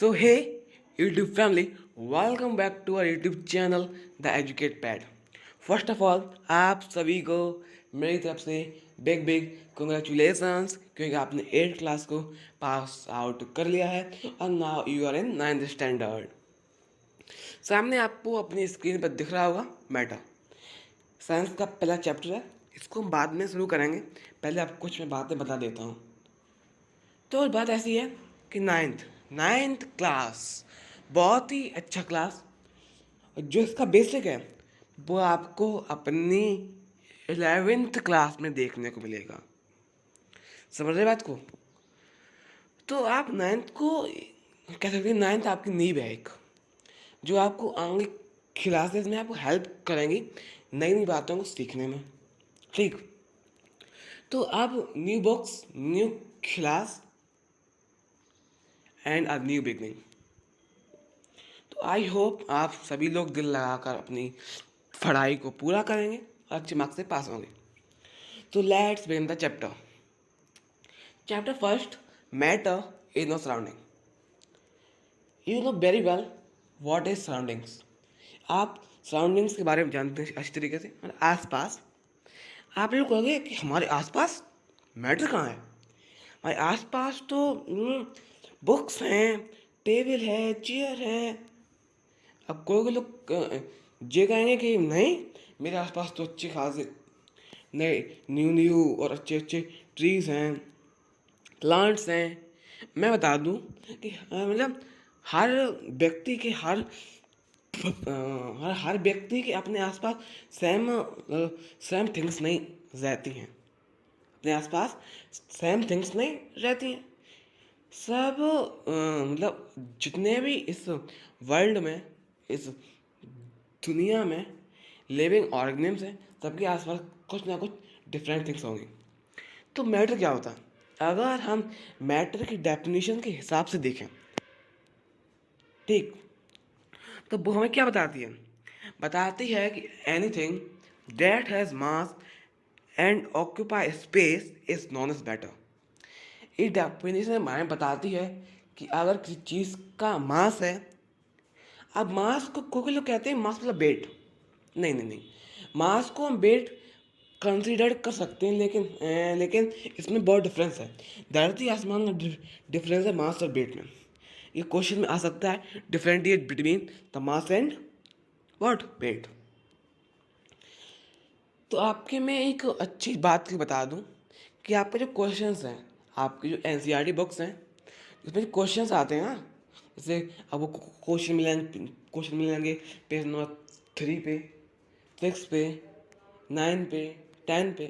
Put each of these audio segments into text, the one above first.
So hey YouTube family, welcome back to our YouTube channel The Educate Pad. First of all आप सभी को मेरी तरफ से बिग बिग कंग्रेचुलेशंस क्योंकि आपने 8th क्लास को पास आउट कर लिया है और now you are in 9th standard. सामने आपको अपनी स्क्रीन पर दिख रहा होगा मैटर। साइंस का पहला चैप्टर है, इसको हम बाद में शुरू करेंगे। पहले आपको कुछ मैं बातें बता देता हूँ। तो बात ऐसी है कि नाइन्थ क्लास बहुत ही अच्छा क्लास, जो इसका बेसिक है वो आपको अपनी 11th क्लास में देखने को मिलेगा। समझ रहे बात को? तो आप नाइन्थ को कह सकते हैं, नाइन्थ आपकी नींव है एक, जो आपको आगे क्लासेस में आपको हेल्प करेंगी नई नई बातों को सीखने में। ठीक, तो आप new books, new class and a new beginning. तो आई होप आप सभी लोग दिल लगाकर अपनी पढ़ाई को पूरा करेंगे और अच्छे मार्क्स से पास होंगे। तो let's begin the chapter. Chapter first, matter is no surrounding. You know very well what is surroundings. आप सराउंडिंग्स के बारे में जानते हैं अच्छी तरीके से। और आसपास आप लोग कहोगे कि हमारे आसपास मैटर कहाँ है? हमारे आसपास तो बुक्स हैं, टेबल है, चेयर है। अब कोई लोग ये कहेंगे कि नहीं, मेरे आसपास तो अच्छे खासे नए न्यू न्यू और अच्छे अच्छे ट्रीज़ हैं, प्लांट्स हैं। मैं बता दूं कि मतलब हर व्यक्ति के हर व्यक्ति के अपने आसपास सेम सेम थिंग्स नहीं रहती हैं। अपने आसपास सेम थिंग्स नहीं रहती हैं। सब मतलब जितने भी इस वर्ल्ड में, इस दुनिया में लिविंग ऑर्गेनिम्स हैं, सबके आसपास कुछ ना कुछ डिफरेंट थिंग्स होंगी। तो मैटर क्या होता है? अगर हम मैटर की डेफिनेशन के हिसाब से देखें, ठीक, तो वो हमें क्या बताती है? बताती है कि anything that has mass and occupy space is known as matter. इस डेफिनेशन हमें बताती है कि अगर किसी चीज़ का मास है, अब मास को कोई लोग कहते हैं मास मतलब वेट। नहीं नहीं नहीं, मास को हम वेट कंसीडर कर सकते हैं, लेकिन इसमें बहुत डिफरेंस है। धरती आसमान का डिफरेंस है मास और वेट में। ये क्वेश्चन में आ सकता है, differentiate between the mass and what, weight. तो आपके मैं एक अच्छी बात की बता दूं कि आपके जो क्वेश्चंस हैं, आपकी जो एनसीईआरटी बुक्स हैं, उसमें जो क्वेश्चंस आते हैं ना, जैसे अब वो क्वेश्चन मिलेंगे पेज नंबर 3 पे, 6 पे, 9 पे, 10 पे।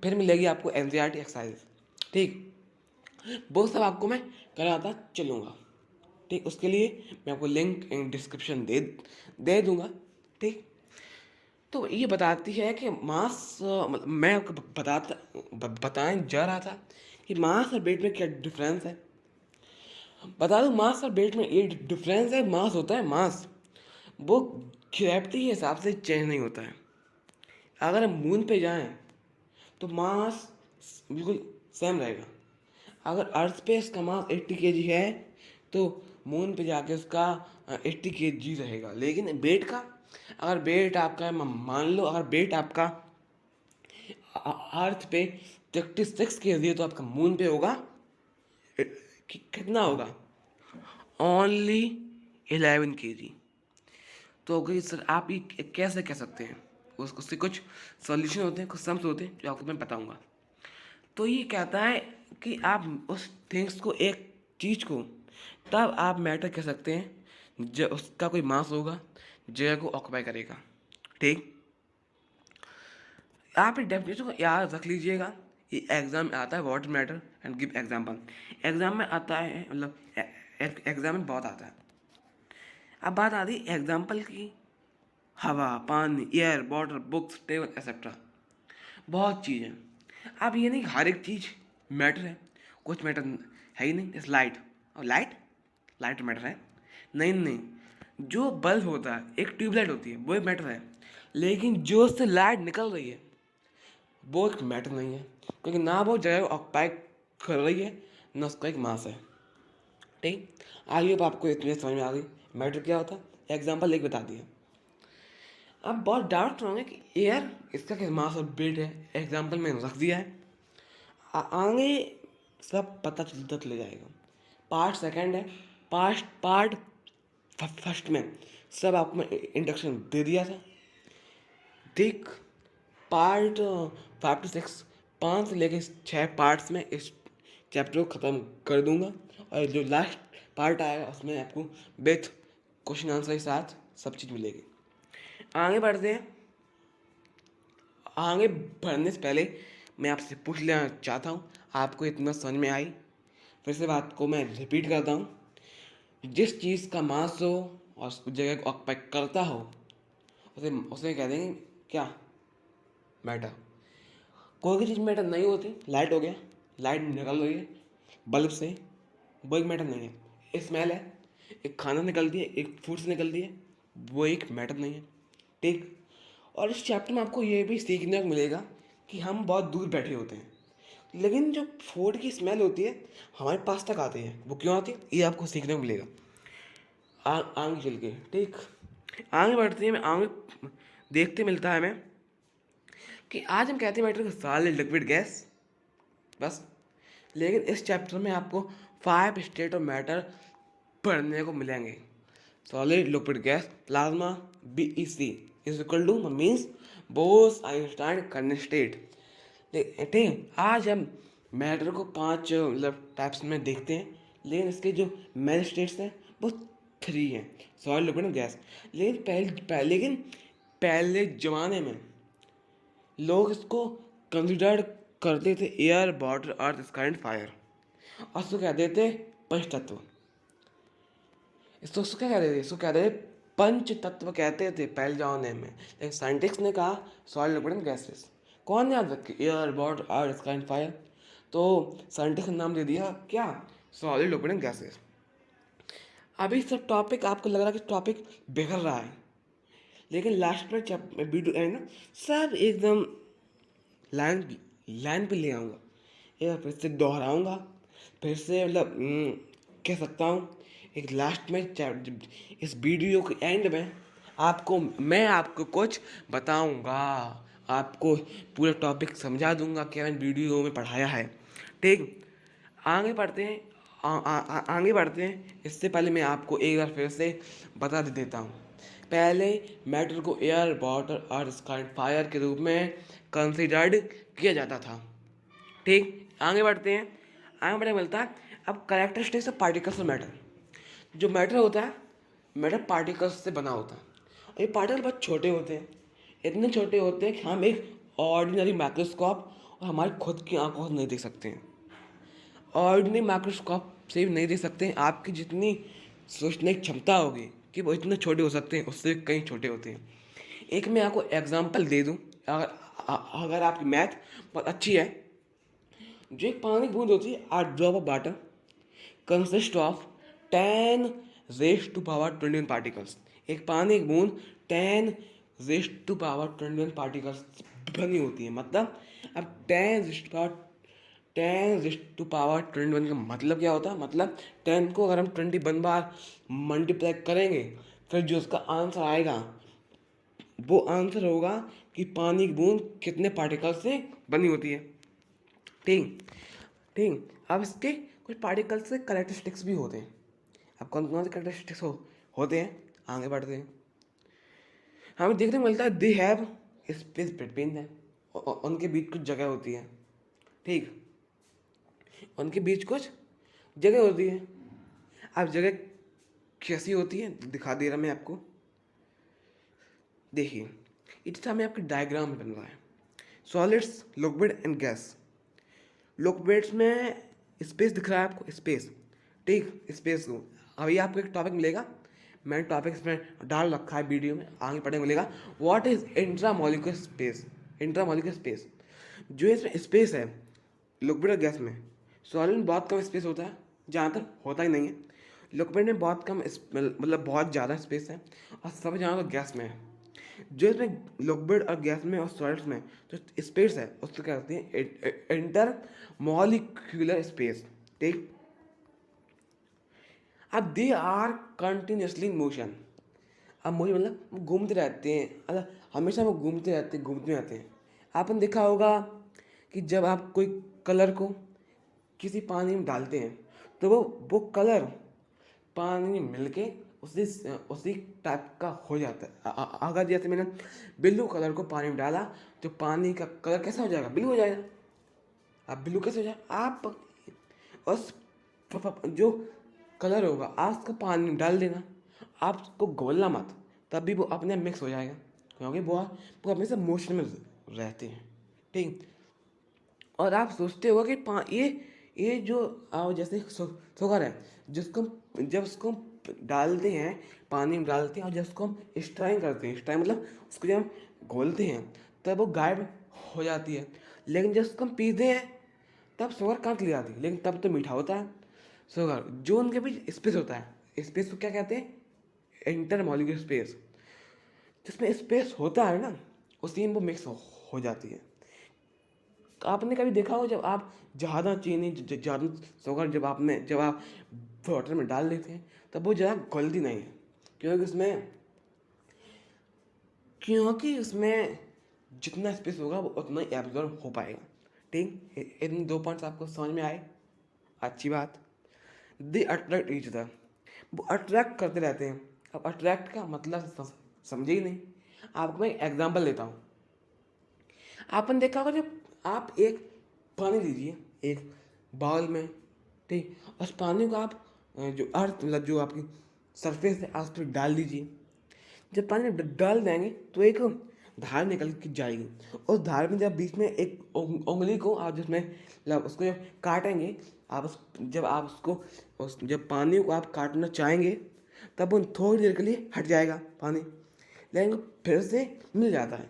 फिर मिलेगी आपको एनसीईआरटी एक्सरसाइज। ठीक, वो सब आपको मैं कराता चलूँगा। ठीक, उसके लिए मैं आपको लिंक डिस्क्रिप्शन दे दूँगा। ठीक, तो ये बताती है कि मास, मतलब मैं आपको बताने जा रहा था कि मास और वेट में क्या डिफरेंस है। बता दूं, मास और वेट में ये डिफरेंस है। मास होता है मास, वो ग्रेविटी के हिसाब से चेंज नहीं होता है। अगर हम मून पे जाएं तो मास बिल्कुल सेम रहेगा। अगर अर्थ पे इसका मास 80 केजी है तो मून पे जाके उसका 80 केजी रहेगा। लेकिन वेट का, अगर वेट आपका मान लो, अगर वेट आपका अर्थ पे 36 केजी है तो आपका मून पे होगा कितना होगा? Only 11 KG. तो अगर सर आप ये कैसे कह सकते हैं? उससे कुछ सॉल्यूशन होते हैं, कुछ सम्स होते हैं जो आपको मैं बताऊंगा। तो ये कहता है कि आप उस थिंग्स को, एक चीज़ को, तब आप मैटर कह सकते हैं जब उसका कोई मास होगा, जगह को ऑक्यूपाई करेगा। ठीक, आप इस डेफिनेशन को याद रख लीजिएगा। ये एग्जाम में आता है, what matter and give example. Exam में आता है, मतलब एग्जाम में बहुत आता है। अब बात आती है एग्जाम्पल की, हवा, पानी, air, water, books, table etcetera. बहुत चीज़ है। अब ये नहीं हर एक चीज़ मैटर है, कुछ मैटर है ही नहीं। इस लाइट, और लाइट मैटर है? नहीं नहीं, जो बल्ब होता है, एक ट्यूबलाइट होती है, वो एक मैटर है। लेकिन जो उससे लाइट निकल रही है वो एक मैटर नहीं है, क्योंकि ना वो जगह ऑक्यूपाई कर रही है, ना उसका एक मास है। ठीक, आई होप आपको इतनी समझ में आ गई मैटर क्या होता है, एग्जाम्पल लेके बता दिया। अब बहुत डाउट होंगे कि एयर इसका क्या मास और वेट है, एग्जाम्पल मैंने रख दिया है। आगे सब पता चलता चले जाएगा। पार्ट सेकंड है, पार्ट फर्स्ट में सब आपको मैं इंट्रोडक्शन दे दिया था। ठीक, पार्ट 5 to 6 5 से लेकर 6 पार्ट्स में इस चैप्टर को ख़त्म कर दूंगा, और जो लास्ट पार्ट आएगा उसमें आपको विथ क्वेश्चन आंसर के साथ सब चीज़ मिलेगी। आगे बढ़ते हैं। आगे बढ़ने से पहले मैं आपसे पूछ लेना चाहता हूँ, आपको इतना समझ में आई? फिर से बात को मैं रिपीट करता हूँ, जिस चीज़ का मास हो और उस जगह को ऑक्यूपाई करता हो उसे उसे कह देंगे क्या, मैटर। कोई भी चीज़ मैटर नहीं होती, लाइट हो गया, लाइट निकल रही है बल्ब से, वो एक मैटर नहीं है। स्मेल है, एक खाना निकलती है, एक फूड से निकलती है, वो एक मैटर नहीं है। ठीक, और इस चैप्टर में आपको ये भी सीखने को मिलेगा कि हम बहुत दूर बैठे होते हैं, लेकिन जो फूड की स्मेल होती है हमारे पास तक आती है। वो क्यों आती है ये आपको सीखने को मिलेगा आगे चल के। ठीक, आगे बढ़ते हैं। आगे देखते मिलता है हमें कि आज हम कहते हैं मैटर सॉलिड लिक्विड गैस बस, लेकिन इस चैप्टर में आपको 5 स्टेट ऑफ मैटर पढ़ने को मिलेंगे। Solid liquid gas plasma BEC is equal two means Bose Einstein condensate. ठीक, आज हम मैटर को 5 मतलब टाइप्स में देखते हैं, लेकिन इसके जो मेन स्टेट्स हैं वो 3 हैं, सॉलिड लिक्विड गैस। लेकिन पहले ज़माने में लोग इसको कंसिडर करते थे air water earth sky and fire, और इसको कहते थे पंचतत्व। इसको क्या कहते थे, इसको कहते थे पंच तत्व कहते थे पहले जमाने में। लेकिन साइंटिस्ट ने कहा सॉलिड लिक्विड एंड गैसेस। कौन याद रखे, air water earth sky and fire, तो साइंटिस्ट ने नाम दे दिया क्या, सॉलिड लिक्विड एंड गैसेस। अभी सब टॉपिक आपको लग रहा है कि टॉपिक बिखर रहा है, लेकिन लास्ट में जब वीडियो एंड ना सब एकदम लाइन पे ले आऊँगा, एक बार फिर से दोहराऊँगा, फिर से मतलब कह सकता हूँ एक लास्ट में इस वीडियो के एंड में मैं आपको कुछ बताऊँगा, आपको पूरा टॉपिक समझा दूँगा कि मैंने वीडियो में पढ़ाया है। ठीक, आगे बढ़ते हैं। आगे बढ़ते हैं, इससे पहले मैं आपको एक बार फिर से बता देता हूँ। पहले मैटर को एयर वाटर अर्थ स्काई फायर के रूप में कंसिडर्ड किया जाता था। ठीक, आगे बढ़ते हैं। आगे बढ़ने मिलता है अब characteristics of particles of matter. जो मैटर होता है, मैटर पार्टिकल्स से बना होता है, और ये पार्टिकल बहुत छोटे होते हैं, इतने छोटे होते हैं कि हम एक ऑर्डिनरी माइक्रोस्कोप और हमारी खुद की आंखों से नहीं देख सकते हैं। ऑर्डिनरी माइक्रोस्कोप से भी नहीं देख सकते हैं। आपकी जितनी सोचने की क्षमता होगी कि वो इतने छोटे हो सकते हैं, उससे कहीं छोटे होते हैं। एक मैं आपको एग्जांपल दे दूं, अगर आपकी मैथ बहुत अच्छी है, जो एक पानी की बूंद होती है, 8 drop of water consist of 10⁻21 particles. एक पानी की बूंद 10⁻21 पार्टिकल्स बनी होती है। मतलब अब 10⁻21 का मतलब क्या होता है, मतलब 10 को अगर हम 21 बार मल्टीप्लाई करेंगे, फिर जो उसका आंसर आएगा वो आंसर होगा कि पानी की बूंद कितने पार्टिकल से बनी होती है। ठीक ठीक, अब इसके कुछ पार्टिकल से कैरेक्टरिस्टिक्स भी होते हैं। अब कौन कौन से कैरेक्टरिस्टिक्स होते हैं, आगे बढ़ते हैं। हमें देखने को मिलता है they have space between them, उनके बीच कुछ जगह होती है। ठीक, उनके बीच कुछ जगह होती है। अब जगह कैसी होती है दिखा दे रहा मैं आपको, देखिए इस हमें आपके डायग्राम में बन रहा है। Solids, liquid and gas. Liquids में स्पेस दिख रहा है आपको, स्पेस। ठीक, स्पेस को अभी आपको एक टॉपिक मिलेगा, मैंने टॉपिक इसमें डाल रखा है वीडियो में, आगे पढ़ने मिलेगा। What is intramolecular space. Intramolecular space, जो इसमें स्पेस है लिक्विड और गैस में, सॉलिड में बहुत कम स्पेस होता है, जहाँ तक होता ही नहीं है। लिक्विड में बहुत कम मतलब बहुत ज़्यादा स्पेस है, और सब जहाँ तक गैस में है। जो इसमें लिक्विड और गैस में और सॉलिड्स में जो स्पेस है उसको क्या कहते हैं, इंटर मॉलिक्यूलर स्पेस। ठीक, अब they are continuously in motion. अब मोशन मतलब वो घूमते रहते हैं, मतलब हमेशा वो घूमते रहते हैं। आपने देखा होगा कि जब आप कोई कलर को किसी पानी में डालते हैं तो वो कलर पानी में मिलके उसी उसी टाइप का हो जाता है। अगर जैसे मैंने ब्लू कलर को पानी में डाला तो पानी का कलर कैसा हो जाएगा? ब्लू हो जाएगा। अब ब्लू कैसे हो जाएगा? आप उस जो कलर होगा आप उसको पानी में डाल देना, आप उसको घोलना मत, तभी वो अपने आप मिक्स हो जाएगा, क्योंकि वो हमेशा मोशन में रहते हैं। ठीक। और आप सोचते हो कि ये जो जैसे शुगर है, जब उसको डालते हैं पानी में डालते हैं, और जब उसको हम स्ट्राइंग करते हैं, स्ट्राइंग मतलब उसको जब हम घोलते हैं तब वो गायब हो जाती है, लेकिन जब उसको हम पीते हैं तब शुगर कहाँ चली जाती है, लेकिन तब तो मीठा होता है शुगर। जो उनके बीच स्पेस होता है, स्पेस को क्या कहते हैं? Intermolecular space. जिसमें स्पेस होता है ना, उसी में वो मिक्स हो जाती है। आपने कभी देखा हो जब आप ज़्यादा चीनी ज़्यादा शुगर जब आप वाटर में डाल देते हैं तब वो ज़्यादा गलती नहीं है, क्योंकि उसमें जितना स्पेस होगा वो उतना ही एब्जॉर्ब हो पाएगा। ठीक। इन दो पॉइंट्स आपको समझ में आए? अच्छी बात। दे अट्रैक्ट ईच अदर, वो अट्रैक्ट करते रहते हैं। अब अट्रैक्ट का मतलब समझे ही नहीं। आपको मैं एग्जांपल देता हूँ। आपने देखा होगा जब आप एक पानी लीजिए एक बाउल में, ठीक, उस पानी को आप जो अर्थ मतलब जो आपकी सरफेस है आप उस पर डाल दीजिए। जब पानी में डाल देंगे तो एक धार निकल के जाएगी। उस धार में जब बीच में एक उंगली को आप जिसमें मतलब उसको जब काटेंगे, जब आप जब पानी को आप काटना चाहेंगे तब वो थोड़ी देर के लिए हट जाएगा पानी, लेकिन फिर से मिल जाता है।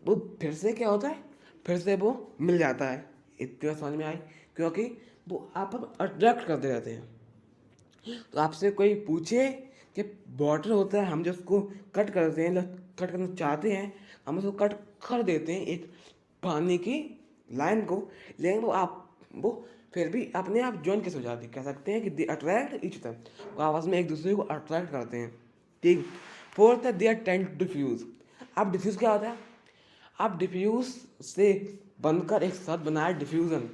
वो फिर से क्या होता है? फिर से वो मिल जाता है। इतना समझ में आए? क्योंकि वो आप अट्रैक्ट करते रहते हैं। तो आपसे कोई पूछे कि बॉर्डर होता है, हम जब उसको कट करते हैं, कट करना चाहते हैं, हम उसको कट कर देते हैं एक पानी की लाइन को, लेकिन वो फिर भी अपने आप जॉइन कैसे हो जाती है? कह सकते हैं कि दे अट्रैक्ट ईच अदर, वो आपस में एक दूसरे को अट्रैक्ट करते हैं। ठीक। फोर्थ है they are tend to diffuse. अब डिफ्यूज क्या होता है? अब डिफ्यूज से बनकर एक शब्द बना है डिफ्यूजन।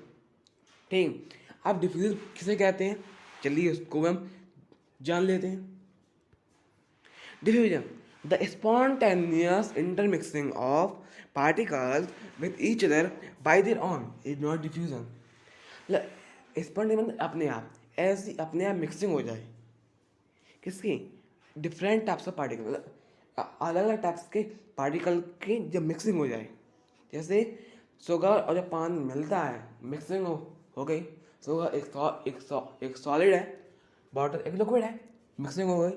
ठीक। अब डिफ्यूज किसे कहते हैं? चलिए उसको हम जान लेते हैं। Diffusion, the spontaneous intermixing of particles with each other by their own is not diffusion। Spontaneous मतलब अपने आप, ऐसी अपने आप मिक्सिंग हो जाए। किसकी? डिफरेंट टाइप्स ऑफ पार्टिकल, अलग अलग टाइप्स के पार्टिकल की जब मिक्सिंग हो जाए। जैसे शुगर और जब पानी मिलता है, मिक्सिंग हो गई। शुगर एक सॉलिड है, वाटर एक लिक्विड है, मिक्सिंग हो गई।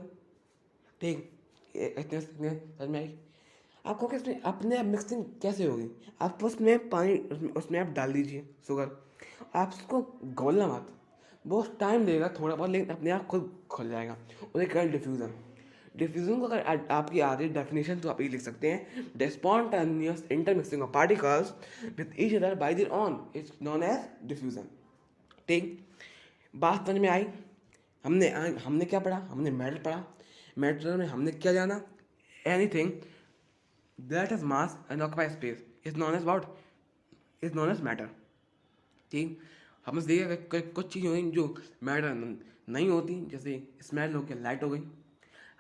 ठीक। इतने समझ में आई? आपको किसमें अपने आप मिक्सिंग कैसे होगी? आप उसमें पानी उसमें आप डाल दीजिए शुगर, आप उसको घोलना मत, वो टाइम लेगा थोड़ा बहुत, लेकिन अपने आप खुद खुल जाएगा। उसे कहते डिफ्यूज़न। डिफ्यूजन को अगर आपकी आ रही डेफिनेशन तो आप ये लिख सकते हैं, the spontaneous intermixing of particles with each other by their own is known as diffusion. ठीक। बात समझ में आई? हमने क्या पढ़ा? हमने मैटर पढ़ा। मैटर में हमने क्या जाना? Anything that has mass and occupy space is known as what? Is known as matter. ठीक। हमने देखा कि कुछ चीज़ें होंगी जो मैटर नहीं होती, जैसे स्मेल हो गया, लाइट हो गई।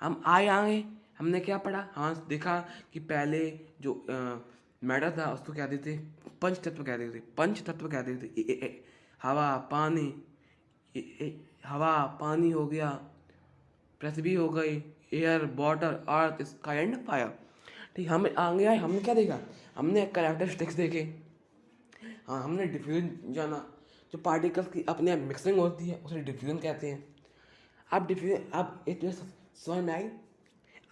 हम आगे हमने क्या पढ़ा? हाँ, देखा कि पहले जो मैटर था उसको क्या देते? पंच तत्व कहते थे। पंच तत्व कहते थे हवा पानी, हवा पानी हो गया, पृथ्वी हो गई, air water earth sky and fire. ठीक। हम आगे आए, हमने क्या देखा? हमने कैरेक्टरिस्टिक्स देखे। हाँ, हमने डिफ्यूजन जाना, जो पार्टिकल्स की अपने आप मिक्सिंग होती है उसे डिफ्यूजन कहते हैं। अब डिफ्यूजन अब इतने समझ में आई?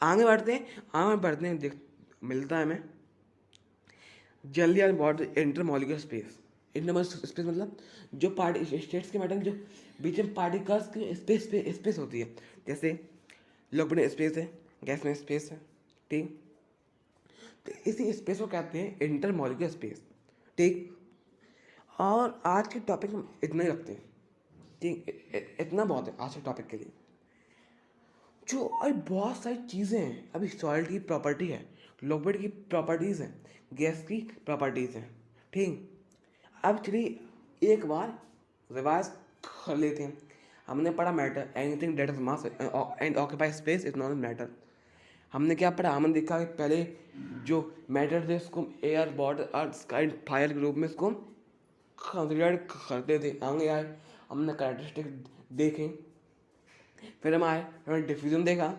आगे बढ़ते हैं देख मिलता है हमें जल्दी about intermolecular space. Intermolecular space मतलब जो पार्टी स्टेट्स के मैटर जो बीच में पार्टिकल्स की स्पेस होती है, जैसे लिक्विड में स्पेस है, गैस में स्पेस है। ठीक। तो इसी स्पेस को कहते हैं इंटरमॉलिक्यूलर स्पेस। ठीक। और आज के टॉपिक हम इतना ही रखते हैं। ठीक, इतना बहुत है आज के टॉपिक के लिए। जो अरे बहुत सारी चीज़ें हैं, अभी सॉइल की प्रॉपर्टी है, लिक्विड की प्रॉपर्टीज़ हैं, गैस की प्रॉपर्टीज़ हैं। ठीक, अब चलिए एक बार रिवाइज कर लेते हैं। हमने पढ़ा matter, anything that is mass and occupy space is not matter. हमने क्या पढ़ा, हमने देखा कि पहले जो मैटर थे उसको एयर, वाटर, अर्थ, स्काई, फायर के रूप में इसको कंसिडर करते थे। आगे आए, हमने कैरेक्टरिस्टिक देखे, फिर हम आए, हमने डिफ्यूजन देखा,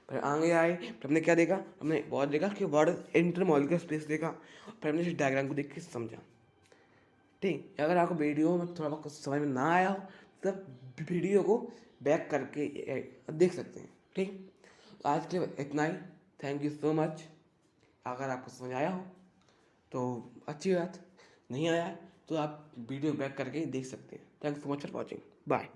फिर आगे आए, फिर हमने क्या देखा, हमने बहुत देखा कि वर्ड इंटरमॉलिक्यूलर स्पेस देखा, फिर हमने इस डायग्राम को देख के समझा। ठीक, अगर आपको वीडियो में थोड़ा बहुत कुछ समझ में ना आया हो तब वीडियो को बैक करके देख सकते हैं। ठीक, तो आज के लिए इतना ही। Thank you so much. अगर आपको समझ आया हो तो अच्छी बात, नहीं आया तो आप वीडियो बैक करके देख सकते हैं। Thanks so much for watching, bye.